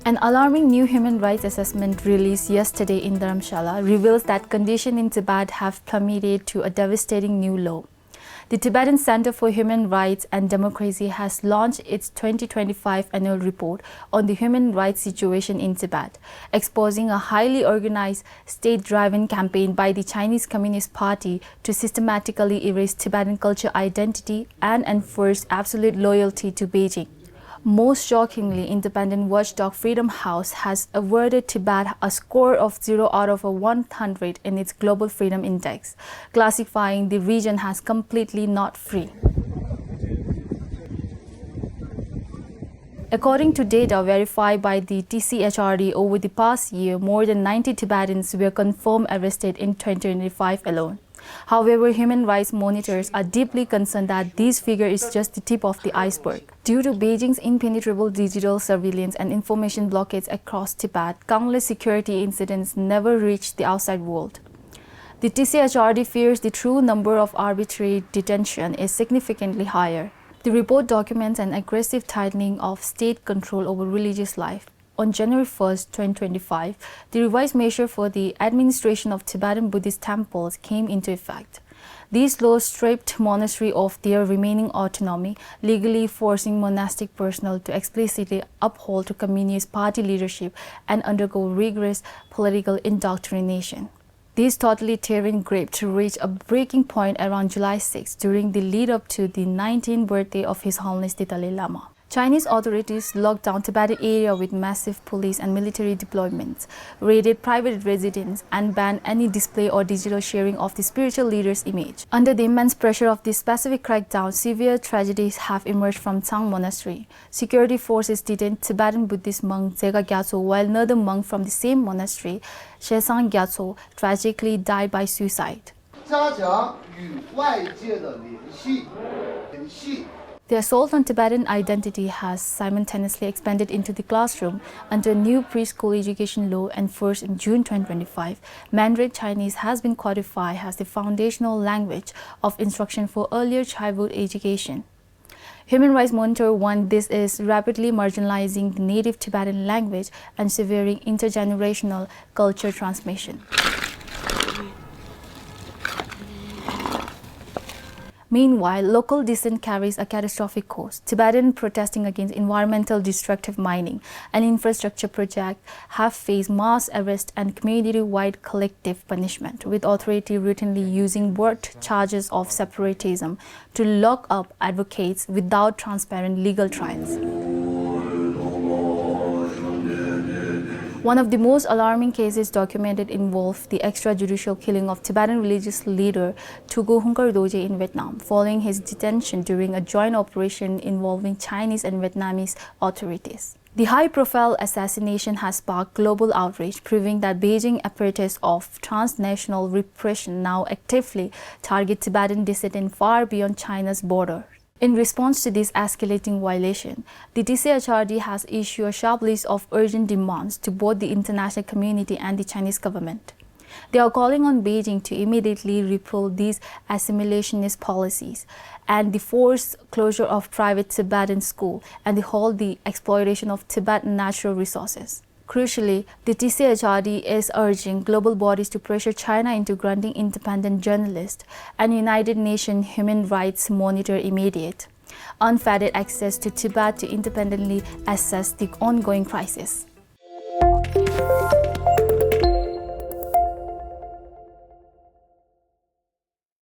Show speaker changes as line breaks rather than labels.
An alarming new human rights assessment released yesterday in Dharamshala reveals that conditions in Tibet have plummeted to a devastating new low. The Tibetan Centre for Human Rights and Democracy has launched its 2025 annual report on the human rights situation in Tibet, exposing a highly organized, state-driven campaign by the Chinese Communist Party to systematically erase Tibetan cultural identity and enforce absolute loyalty to Beijing. Most shockingly, independent watchdog Freedom House has awarded Tibet a score of 0 out of 100 in its Global Freedom Index, classifying the region as completely not free. According to data verified by the Tchrd over the past year, more than 90 Tibetans were confirmed arrested in 2025 alone. However, human rights monitors are deeply concerned that this figure is just the tip of the iceberg. Due to Beijing's impenetrable digital surveillance and information blockades across Tibet, countless security incidents never reached the outside world. The Tchrd fears the true number of arbitrary detention is significantly higher. The report documents an aggressive tightening of state control over religious life. On January 1, 2025, the revised measure for the administration of Tibetan Buddhist temples came into effect. These laws stripped monasteries of their remaining autonomy, legally forcing monastic personnel to explicitly uphold to Communist Party leadership and undergo rigorous political indoctrination. This totalitarian grip reached a breaking point around July 6 during the lead-up to the 19th birthday of His Holiness the Dalai Lama. Chinese authorities locked down Tibetan area with massive police and military deployments, raided private residences, and banned any display or digital sharing of the spiritual leader's image. Under the immense pressure of this specific crackdown, severe tragedies have emerged from Tsang Monastery. Security forces detained Tibetan Buddhist monk Dzega Gyatso, while another monk from the same monastery, Shesang Gyatso, tragically died by suicide. The assault on Tibetan identity has simultaneously expanded into the classroom under a new preschool education law enforced in June 2025. Mandarin Chinese has been codified as the foundational language of instruction for earlier childhood education. Human Rights Monitor warned this is rapidly marginalizing the native Tibetan language and severing intergenerational culture transmission. Meanwhile, local dissent carries a catastrophic cost. Tibetans protesting against environmental destructive mining and infrastructure projects have faced mass arrest and community-wide collective punishment, with authorities routinely using broad charges of separatism to lock up advocates without transparent legal trials. One of the most alarming cases documented involved the extrajudicial killing of Tibetan religious leader Tchrd in Vietnam, following his detention during a joint operation involving Chinese and Vietnamese authorities. The high-profile assassination has sparked global outrage, proving that Beijing apparatus of transnational repression now actively target Tibetan dissidents far beyond China's border. In response to this escalating violation, the Tchrd has issued a sharp list of urgent demands to both the international community and the Chinese government. They are calling on Beijing to immediately repeal these assimilationist policies and the forced closure of private Tibetan schools and halt the exploitation of Tibetan natural resources. Crucially, the Tchrd is urging global bodies to pressure China into granting independent journalists and United Nations Human Rights Monitor immediate, unfettered access to Tibet to independently assess the ongoing crisis.